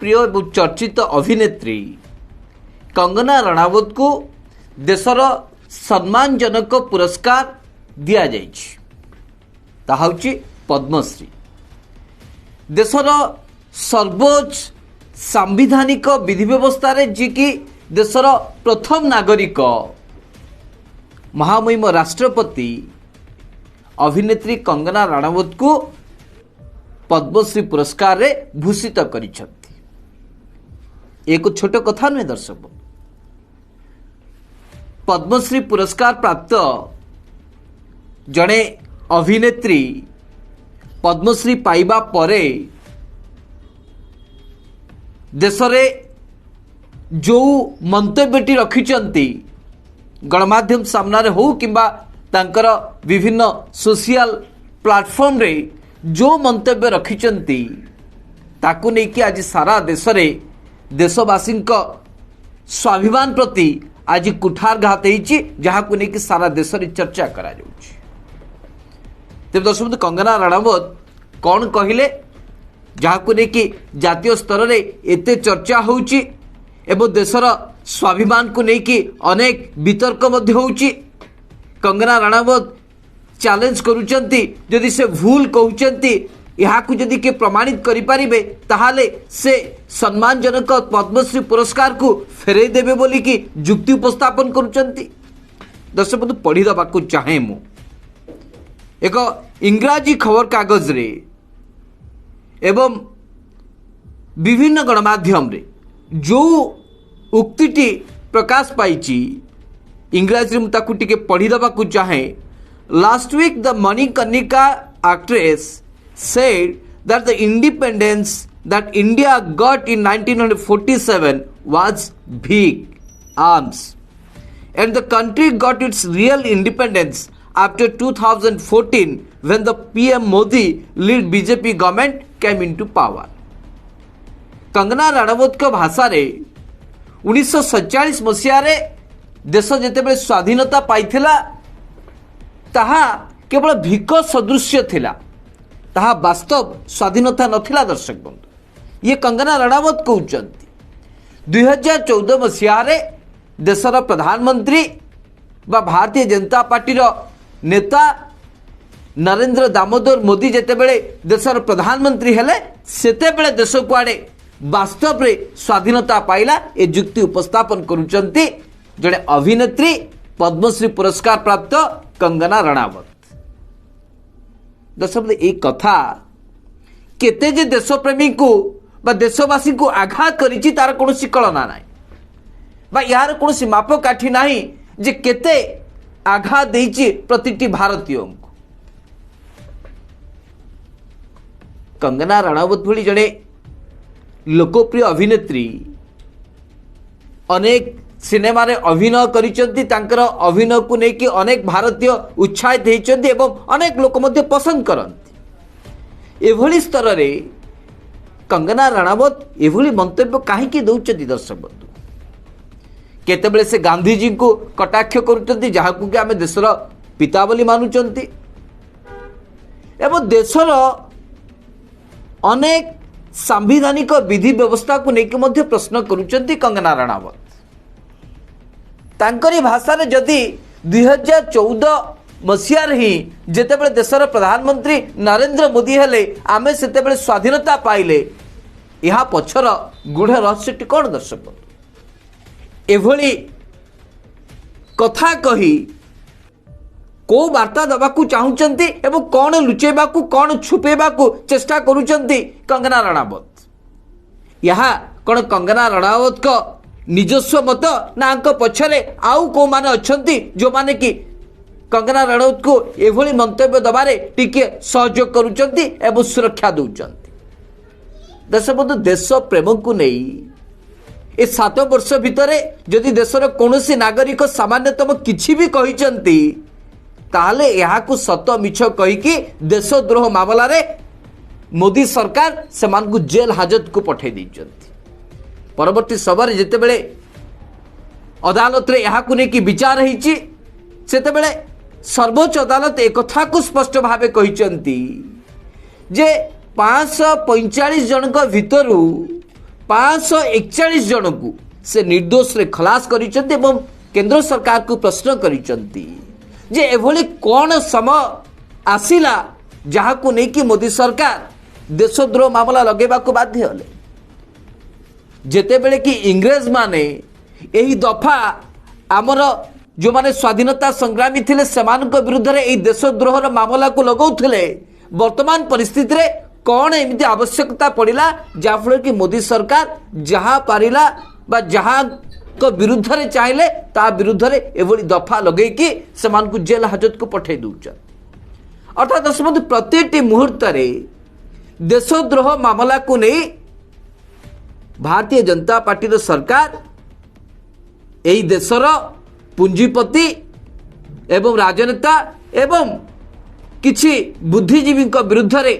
प्रिय और चर्चित अभिनेत्री कंगना रणावत को देशर सम्मानजनक पुरस्कार दि जाऊँगी पद्मश्री। देशर सर्वोच्च सांविधानिक विधि व्यवस्था रे जी की देशर प्रथम नागरिक महामहिम राष्ट्रपति अभिनेत्री कंगना रणावत को पद्मश्री पुरस्कार रे भूषित करिछथि। एक छोट कथा नुहे दर्शक, पद्मश्री पुरस्कार प्राप्त जड़े अभिनेत्री पद्मश्री पाइबा परे देशरे जो मंतव्यटी रखिचंती गणमाध्यम सामने हो किंबा तांकर विभिन्न सोशल प्लेटफॉर्म रे जो मंतव्य रखिचंती ताकू नहीं कि आज सारा देश रे देशवासी स्वाभिमान प्रति आज कुठारघात होती जहाँ को लेकिन सारा देश में चर्चा करा जाउछि। तेज दर्शक कंगना रणावत कौन कहले जहाँ को लेकिन जातीय स्तर में एते चर्चा होउछि एवं देशर स्वाभिमान को लेकिन अनेक वितर्क मध्य होउछि। कंगना रणावत चैलेंज करुचंती जदि से भूल कहउचंती यहाँ को जदि के प्रमाणित करिपारिबे ताहाले से सम्मानजनक पद्मश्री पुरस्कार को फेरे देबे बोली कि जुक्ति उपस्थापन करुचंती। दर्शक बंधु पढ़ी दबाकू चाहे मु एक इंग्राजी खबर कागज रे एवं विभिन्न गणमाध्यम रे जो उक्तिटी प्रकाश पाइची इंग्राजी रे मुताकू टिके पढ़ी दबाकू चाहे। Last week the Manikarnika actress said that the independence that India got in 1947 was big arms and the country got its real independence after 2014 when the PM Modi led BJP government came into power। Kangana Ranaut को भाषा रे 1947 मसीह रे देश जेतेबेले स्वाधीनता पाइथिला ताहा केवल भिक सदृश्य थिला, ताहा वास्तव स्वाधीनता नथिला। दर्शक बंधु ये कंगना रणावत कहउचंती 2014 मसीह रे देशर प्रधानमंत्री बा भारतीय जनता पार्टी रो नेता नरेंद्र दामोदर मोदी जेतेबेले देशर प्रधानमंत्री हेले सेतेबेले देश कुआडे वास्तव रे स्वाधीनता पाइला ए जुक्ति उपस्थापन करुचंती जड़े अभिनेत्री पद्मश्री पुरस्कार प्राप्त कंगना रणावत। दर्शक एक कथा केते जे देशप्रेमी को बा देशवासी को आघात करिछि तार कोनोसी कलना नाही बा यार कोनोसी मापकाठी नाही जे केते आघात देछि प्रतिटी भारतीय को। कंगना रणावत भली जड़े लोकप्रिय अभिनेत्री अनेक सिनेमा रे अभिनय करिचंती, तांकर अभिनय को लेकिन अनेक भारतीय उत्साहित होइचंती एवं अनेक लोक मध्य पसंद करंती। एभली स्तर रे कंगना रणावत एभली मंतव्य काहेकि दउचंती। दर्शक बंधु केतेबेले से गांधी जी को कटाक्ष करुचंती जहाँ को आमे देशर पिता बोली मानुचंती एवं देशर अनेक सांविधानिक विधि व्यवस्था को लेकिन मध्य प्रश्न करुचंती कंगना रणावत। तांकरी भाषा रे जदि 2014 मसीह ही जेतेबेले देशर प्रधानमंत्री नरेंद्र मोदी हेले आमे सेतेबेले स्वाधीनता पाइले यहाँ पछर गुढ़ रहस्यटी कौन। दर्शक एभली कथा कही को वार्ता दबाकू चाहूचंती एवं कौन लुचेबाकू कौन छुपेबाकू चेष्टा करुचंती कंगना रणावत। यहाँ कौन कंगना रणावत को निजस्व मत ना पछरे आउ को माने अछंती जो माने कि कंगना रणावत को एभली मंतव्य दबारे टिके सहयोग करुचंती एवं सुरक्षा दउचंती। दर्शक बंधु देश प्रेम को नहीं ए 7 वर्ष भितरे जदि देशर कौनसी नागरिक सामान्यतम किछि भी कहिचंती ताहले यहाँ को सत मिछ कहिकी देशद्रोह मामला रे मोदी सरकार सेमान को जेल हाजत को पठे दैचंती। परवर्ती समय जितेबले अदालत रे यहाँ को लेकिन विचार होइछि सेतेबेले सर्वोच्च अदालत एक कथा को स्पष्ट भावे कहिचंती जे 545 जनक भितरु 541 जन को से निर्दोष रे खलास करिसेंती एवं केंद्र सरकार को प्रश्न करिसेंती जे एभली कौन समय आसिला जहाँ को नहीं कि मोदी सरकार देशद्रोह मामला लगेबा को बाध्य हले जेते बेले कि इंग्रेज माने एही दफा आमर जो माने स्वाधीनता संग्रामी थिले सेमानक विरुद्ध रे एही देशद्रोहर मामला को लगाउथिले वर्तमान परिस्थिति रे कौन एमती आवश्यकता पड़िला जाफल कि मोदी सरकार जहाँ पारिला बा जहाँ को विरुद्ध रे चाहिले ता विरुद्ध रे एभली दफा लगे कि सेमान को जेल हाजत को पठे दउछ अर्थात दर्शक प्रत्येक मुहूर्त रे देशद्रोह मामला को नहीं भारतीय जनता पार्टी सरकार एई देशर पुंजीपति एवं राजनेता एवं किछि बुद्धिजीवी विरुद्ध रे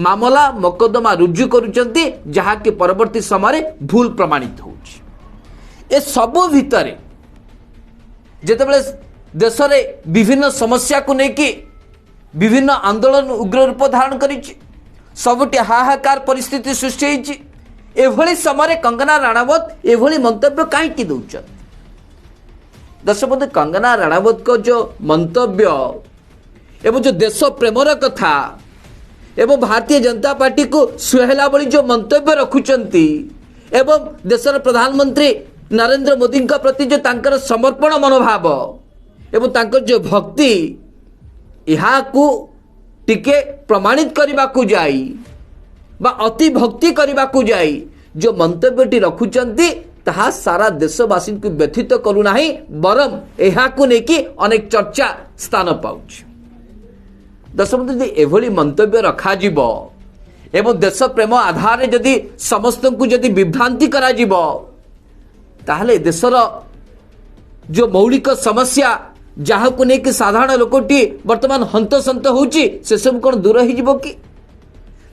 मामला मकदमा रुजु करुचंती जहा कि परवर्ती समय भूल प्रमाणित होउछि ए सबो भितरे जेतेबेले देश रे विभिन्न समस्या को लेकिन विभिन्न आंदोलन उग्र रूप धारण करिछि सबुटी हाहाकार परिस्थिति सृष्टि होइछि एभली समय कंगना राणावत एभली मंतव्य कहीं दौरान दर्शक बंधु कंगना राणावत को जो मंतव्य एवं जो देश प्रेमर कथा एवं भारतीय जनता पार्टी को सुहेला बड़ी जो मंतव्य रखुचंती एवं देशर प्रधानमंत्री नरेंद्र मोदी का प्रति जो तांकर समर्पण मनोभाव एवं तांकर जो भक्ति यहाँ को टिके प्रमाणित करने को जाई बा अति भक्ति करने को जाई जो मंतव्यटी रखुचंती ताहा सारा देशवासी को व्यथित करूना बरम यहाँ को लेकिन अनेक चर्चा स्थान पाउछ दर्शक बंधु एभली मंतव्य रखा जीवो एवं देश प्रेम आधार रे जदि समस्त को जदि विभ्रांति करा जीवो ताहले देशर जो मौलिक समस्या जहाँ को लेकिन साधारण लोकटी वर्तमान हंतसंत होउची से सब कौन दूर हो जीवो कि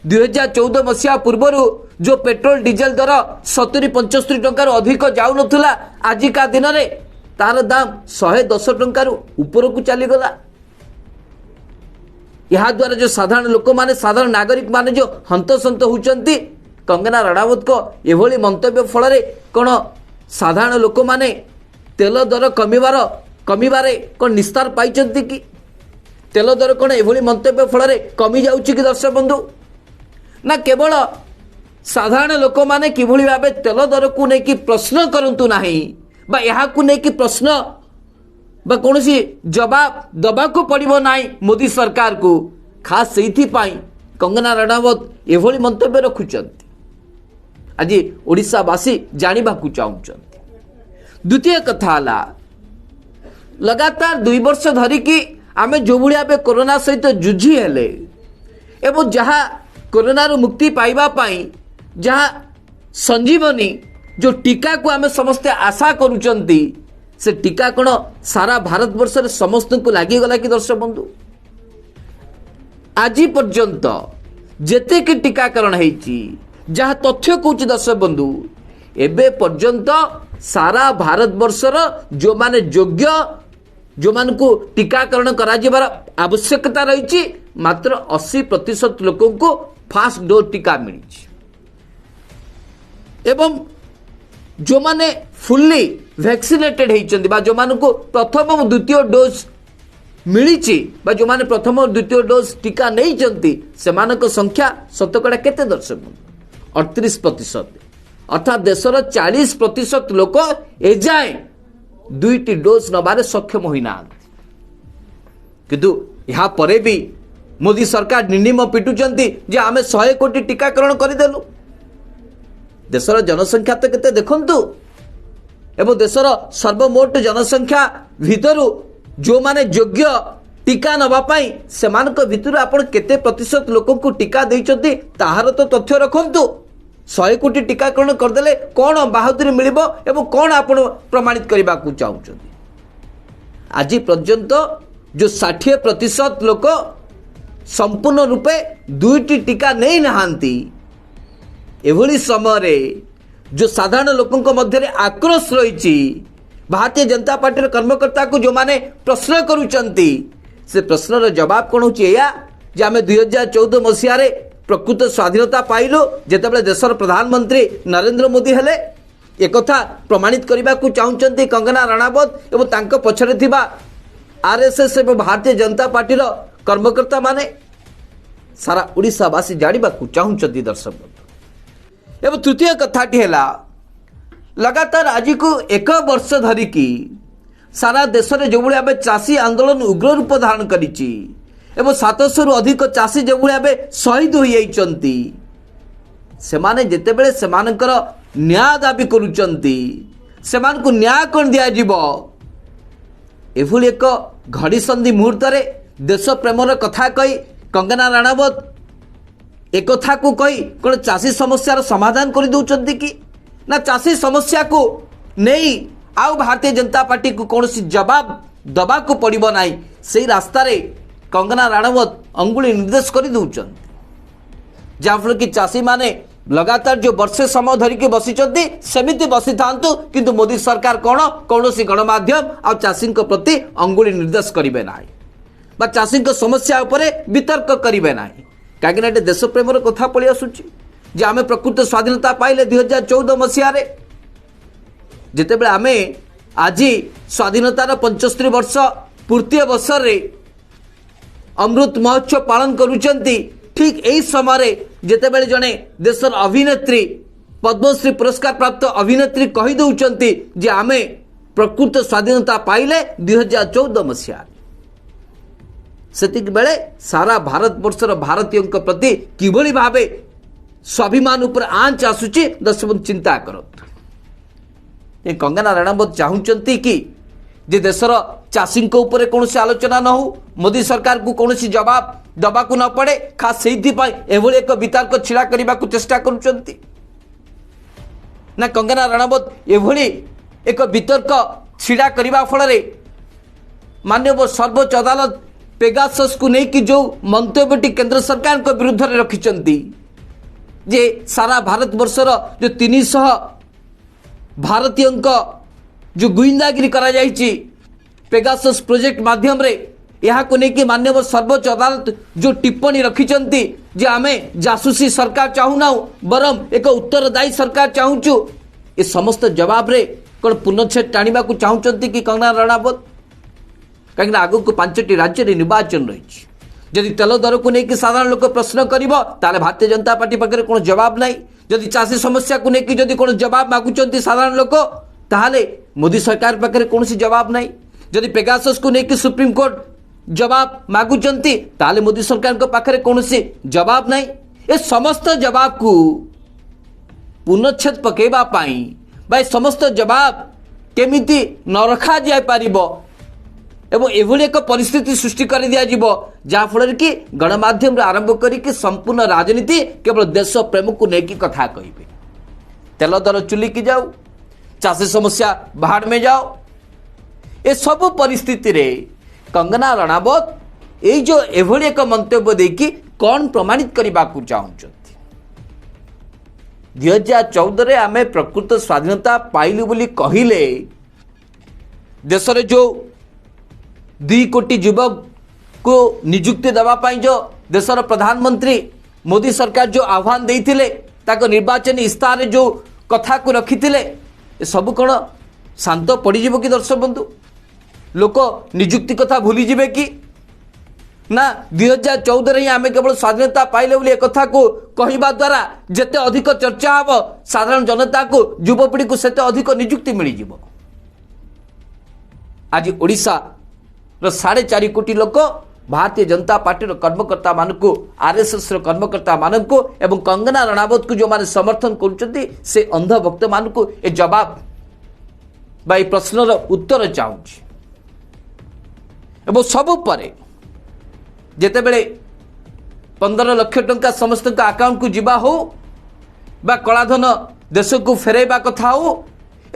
2014 मसीहा पूर्वर जो पेट्रोल डीजेल दर 70-75 टंकार अधिक जाऊ नथुला आजिका दिन रे तार दाम 110 टंकार ऊपर को चली गला यहाँ द्वारा जो साधारण लोक माने साधारण नागरिक माने जो हंतसंत होउचंती कंगना राणावत को एभली मंतव्य फल कौन साधारण लोक माने तेल दर कमिबारे कौन निस्तार पाइचंती कि तेल दर कौन एभली मंतव्य फल कमी जाउची कि दर्शक बंधु ना केवल साधारण लोक माने किभली भाबे तेल दर को लेकिन प्रश्न करंतु नाही बा यहाँ को लेकिन प्रश्न बा कौन सी जवाब दबा को पड़ो ना मोदी सरकार को खास से कंगना राणावत एभली मंतव्य रखुचंती आज ओडिशावासी जानिबा को चाहूचंती द्वितीय कथा हला लगातार 2 वर्ष धरिकी आमे जो भाई कोरोना सहित जुझी हेले एवं जहाँ कोरोना मुक्ति पाइबा पाई जहाँ संजीवनी जो टीका को आमे समस्ते आशा करुचंती से टीका कौन सारा भारत वर्ष रे समस्त को लागिगला कि दर्शक बंधु आज पर्यंत जेते कि टीकाकरण होइछि जहाँ तथ्य कहूँ दर्शक बंधु एबे पर्यंत सारा भारत वर्षर जो माने योग्य जो मान को टीकाकरण कराଯିबार आवश्यकता रही मात्र 80% लोकों को फास्ट डोज टीका मिली एवं जो माने फुल्ली वैक्सीनेटेड होइचंदी बा जो मान को प्रथम और द्वितीय डोज मिली बा जो माने प्रथम और द्वितीय डोज टीका नहीं चंती सेमानक संख्या शतकड़ा केते दर्शक 38% अर्थात देशर 40% लोक एजाए 2टी डोज नबारे सक्षम होना किंतु यहाँ परे भी मोदी सरकार निर्निम पिटुचंती जे आमे 100 कोटी टीकाकरण करदेलु देशर जनसंख्या तो केते देखंतु एवं देशर सर्वमोट जनसंख्या भितरु जो माने योग्य टीका नबा पाई सेमानक भितरु आपण केते प्रतिशत लोक को टीका देइचंती ताहार तो तथ्य रखंतु 100 कोटी टीकाकरण करदेले कौन बाहादुरी मिलिबो एवं कौन आपण प्रमाणित करबा को चाहउचंती आज पर्यंत जो 60% लोक संपूर्ण रूपे 2टी टीका नहीं नहांती एभली समय जो साधारण लोकों मध्य आक्रोश रही भारतीय जनता पार्टी कर्मकर्ता को जो माने प्रश्न करुचंती से प्रश्नर जवाब कौन होची या जे आमे 2014 मसीह प्रकृत स्वाधीनता पाइलु जेतेबेले देशर प्रधानमंत्री नरेंद्र मोदी हेले एक प्रमाणित करने को चाहते कंगना रणावत एवं तांको पछरे थिबा आरएसएस एवं भारतीय जनता पार्टी कर्मकर्ता माने सारा ओडिशावासी जानिबा को चाहते दर्शक बंधु। एवं तृतीय कथाटी है लगातार आज को एक वर्ष धरिकी सारा देश में जो भाव चाषी आंदोलन उग्र रूप धारण करिछि एवं 700 रु अधिक चाषी जो भाव शहीद हो जाइछन्ति सेमाने जेतेबेले सेमानकर न्याय दाबी करुचन्ति सेमानकु न्याय कौन दियाजिब एभली एक घड़ी संधि मुहूर्त देश प्रेमर कथा कही कंगना रणावत एक कथा को कही कौन चाषी समस्यार समाधान कर दौरान कि ना चाषी समस्या को नहीं आउ भारतीय जनता पार्टी को कौन जवाब दबा को पड़ो ना से रास्तार कंगना रणावत अंगुली निर्देश कर दौरान जहाँफल कि चाषी माने लगातार जो वर्षे समय धरिकी बसीचंती सेमिति बसी थांतु किंतु मोदी सरकार कौन कौन गणमाध्यम आ चाषी प्रति अंगुली निर्देश करेंगे ना बा चाषी समस्या उपरे वितर्क करेंगे ना कहीं देश प्रेमर कथा पलि आसुची जे आमे प्रकृत स्वाधीनता पाइले 2014 मसीह जितेबले आमे आज स्वाधीनतार 75 वर्ष पूर्ति अवसर रे अमृत महोत्सव पालन करुचंती ठीक यही समय जितेबले जड़े देशर अभिनेत्री पद्मश्री पुरस्कार प्राप्त अभिनेत्री कही दौरान जे आमे प्रकृत स्वाधीनता पाइले 2014 मसीह सेतिक बेले सारा भारत वर्षर भारतीयों प्रति किभली भावे स्वाभिमान उपर आंच आसुची दर्शक चिंता करत कंगना रणावत चाहते कि जे देशर चाषी उपरे कौन आलोचना न हो मोदी सरकार को कौन जवाब दबा को न पड़े खास से एक वितर्क छिड़ा करने को चेष्टा करुचंती ना कंगना रणावत एभली एक वितर्क छिड़ा करने फल माननीय सर्वोच्च अदालत पेगासस को लेकिन जो मंतव्यटी केंद्र सरकार को विरुद्ध में रखिंट जे सारा भारत वर्षर जो 300 भारतीयों जो गुइंदागिरी करा जाइछि पेगासस प्रोजेक्ट माध्यम रे यहाँ को लेकिन माननीय सर्वोच्च अदालत जो टिप्पणी रखिंट जे आमे जासूसी सरकार चाहूना बरम एक उत्तरदायी सरकार चाहूचु ये समस्त जवाब रे कौन पुनच्छेद टाणिबा को चाहते कि कंगना रणावत कहीं आग को 5टी राज्य में निर्वाचन रही जदि तेल दर को लेकिन साधारण लोक प्रश्न कर भारतीय जनता पार्टी पाखे कौन जवाब ना जदि चाषी समस्या को लेकिन जदि कौन जवाब मागुंट साधारण लोक ताहले मोदी सरकार पाखे कौन जवाब ना जदि पेगासस को लेकिन सुप्रीम कोर्ट जवाब मागुंट ताहले मोदी सरकार पाखे कौन जवाब ना ये समस्त जवाब को पुनच्छेद पकेबा समस्त जवाब केमिति न रखा जाय पारिबो एवं एभली एक परिस्थिति सृष्टि कर दिया जहाँफल कि गणमाध्यम आरंभ करके संपूर्ण राजनीति केवल देश प्रेम को लेकिन कथा कहे तेल दर चुली की जाओ चाषी समस्या बाहर में जाओ ये सब परिस्थिति रे कंगना रणावत ये जो एभली एक मंतव्य देकी कौन प्रमाणित करने को चाहते 2014 आमे प्रकृत स्वाधीनता पाइलु बोली कहिले देश रे जो 2 कोटी युवक को नियुक्ति देवाई जो देशर प्रधानमंत्री मोदी सरकार जो आह्वान देते निर्वाचन इस्ताहार जो कथा को रखी सब कौन शांत पड़ज कि दर्शक बंधु लोक नियुक्ति कथा भूली जिबे कि ना 2014 ही आम केवल स्वाधीनता पाइले बोली एक कथा को कहवा द्वारा जिते अधिक चर्चा हम साधारण जनता को युवपीढ़ी को सेते अधिक नियुक्ति मिल जिवो। आज ओडिशा 4.5 कोटी लोक भारतीय जनता पार्टी कर्मकर्ता मानकु आरएसएस कर्मकर्ता मानकु एवं कंगना रणावत को जो माने समर्थन करुचंती से अंधभक्त मानकु ए जवाब बाई प्रश्नर उत्तर चाहूँगी एवं सबु परे जेते बेले 15 लाख टंका समस्त अकाउंट को जीवा हो बा कलाधन देश को फेरैबा कथा हो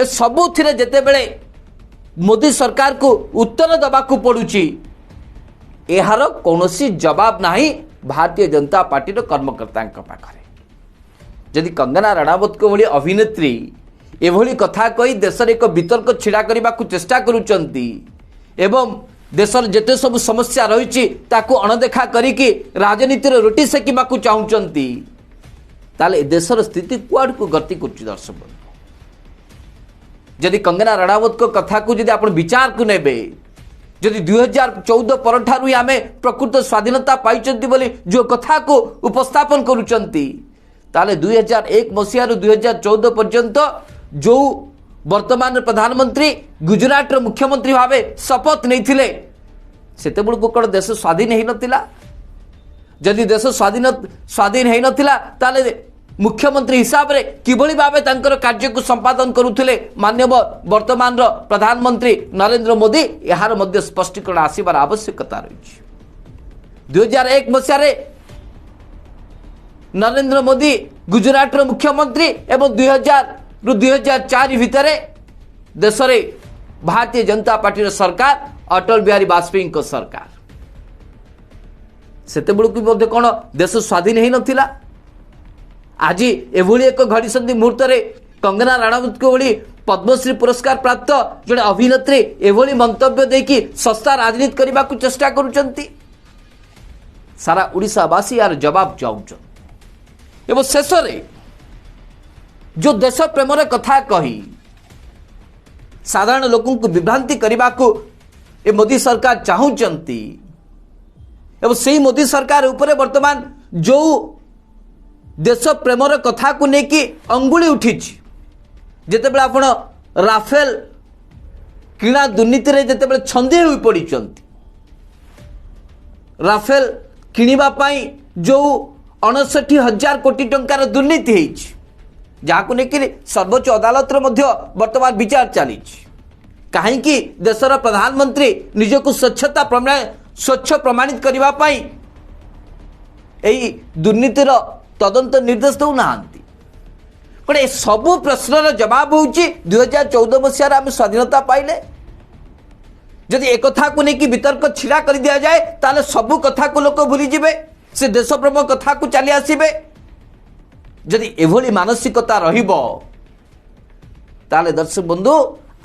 ए सबु थिरे जेते बेले मोदी सरकार को उत्तर दबा को पड़ुची यार कौनसी जवाब नहीं भारतीय जनता पार्टी कर्मकर्ता पाखे जदि कंगना रणावत को भली अभिनेत्री एभली कथा कही देश एक वितर्क छिड़ा करने को चेष्टा करुचंती एवं देशर जेते सब समस्या रही अणदेखा करिकी राजनीतिर रोटी सेकिबा चाहूँगी ताले देशर स्थिति कुआड़ को गति कर दर्शक जदि कंगना रणावत को कथा को जदि आप विचार को नेबे जदि 2014 परठारु आमे प्रकृत स्वाधीनता पाइचंती बोली जो कथा को उपस्थापन करूचंती ताले 2001 मसीहा 2014 पर्यंत जो वर्तमान प्रधानमंत्री गुजरात रो मुख्यमंत्री भावे शपथ नहीं थिले सेते बड़ को कण देश स्वाधीन हेई नथिला जदि देश स्वाधीन हेई नथिला ताले मुख्यमंत्री हिसाब रे किभली भावे तांकर कार्य को संपादन करुथिले माननीय वर्तमान रो प्रधानमंत्री नरेंद्र मोदी यार मध्य स्पष्टीकरण आसीबार आवश्यकता रही 2001 मसीहा रे नरेंद्र मोदी गुजरात रो मुख्यमंत्री एवं 2000 रु 2004 भितर देश रे भारतीय जनता पार्टी सरकार अटल बिहारी वाजपेयी को सरकार सेते बेलू भी कौन देश स्वाधीन हेई नथिला आज एभली एक घड़ीसंधि मुहूर्त रे कंगना राणावत को भली पद्मश्री पुरस्कार प्राप्त जड़े अभिनेत्री एभली मंतव्य देकी सस्ता राजनीति करने को चेष्टा करुचंती सारा ओडिशावासी यार जवाब चाहूछन एवं शेष रे जो देश प्रेम कथा कही साधारण लोगों को विभ्रांति करने को ए मोदी सरकार चाहूचंती एवं से मोदी सरकार उपरे वर्तमान जो देश प्रेमर कथा को लेकिन अंगुली उठी जितेबाला आपण राफेल किणा दुर्नीति रे जितेबाला छंदी होई पड़ी राफेल किनिबा पाई जो 69,000 कोटी टंकार दुर्नीति होईछि जहां लेकिन सर्वोच्च अदालत वर्तमान विचार चली कहीं देशर प्रधानमंत्री निजक स्वच्छ प्रमाणित करने दुर्नीतिर तदंत निर्देश दौना कौन सबू प्रश्नर जवाब हो 2014 मसीह आम स्वाधीनता पाइले जदि एक कथा को लेकिन वितर्क छिड़ा कर दिया जाए ताले सबू कथा को लोक भूली जिबे से देश प्रेम कथा को चली आसीबे जदि एभली मानसिकता रहिबो ताले दर्शक बंधु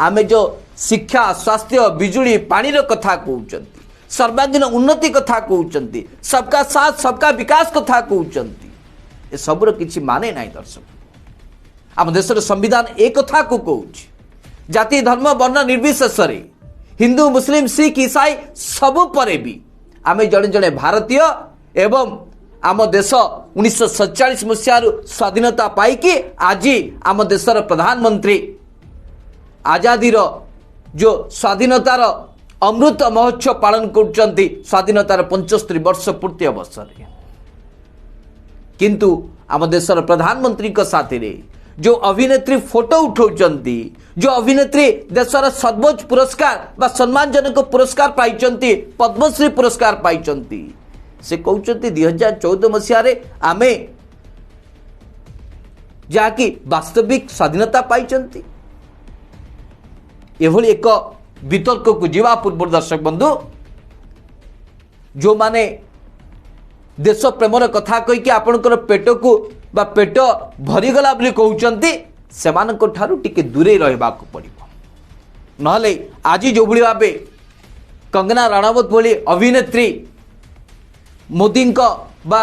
आमे जो शिक्षा स्वास्थ्य बिजुली पानी रो कथा कहउचंती सर्वांगीन उन्नति कथा कहउचंती सबका साथ सबका विकास कथा कहउचंती ए सबरो किछि माने नाही दर्शक आम देशर संविधान एक कथा को कहउछि जाति धर्म वर्ण निर्विशेष रे हिंदू मुस्लिम सिख ईसाई सबु परे भी आमे जड़े जड़े भारतीय एवं आम देश 1947 मसीह स्वाधीनता पाई आज आम देशर प्रधानमंत्री आजादी जो स्वाधीनतार अमृत महोत्सव पालन कर स्वाधीनतार 75 वर्ष पूर्ति अवसर किंतु आम देशर प्रधानमंत्री साथी रे जो अभिनेत्री फोटो उठाउचंती जो अभिनेत्री देशर सर्वोच्च पुरस्कार बा सम्मानजनक पुरस्कार पाई पद्मश्री पुरस्कार पाई से कहते 2014 मसीह आमे जहाँकि वास्तविक स्वाधीनता पाई एभली एक वितर्क को जीवा पूर्व दर्शक बंधु जो माने देश प्रेमर कथा कहीकि आपणकर पेट को बा पेट भरीगला बोली कहउचंती सेमानक ठारू टिके दूरे रहबा को पड़िबो नहले आज जो भली भाबे कंगना राणावत बोली अभिनेत्री मोदी बा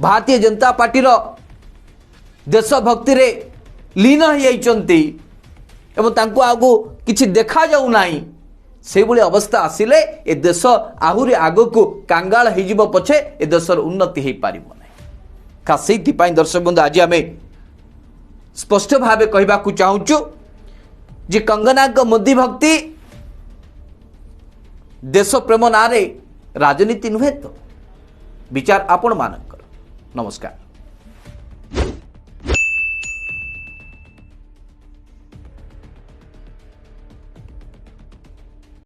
भारतीय जनता पार्टी देशभक्ति रे लीन हो जाइचंती एवं तांको आगु किछि देखा जाउ नाही से भली अवस्था आसिले ए देश आहुरी आगो को कांगाल हो जिवो पछे ए देशर उन्नति हो पारिबो नाही का सेति पाई दर्शक बंधु आज आमे स्पष्ट भावे कहबा को चाहूचु जे कंगना को मोदी भक्ति देश प्रेम नारे राजनीति नुहे तो विचार आपण मानकर नमस्कार।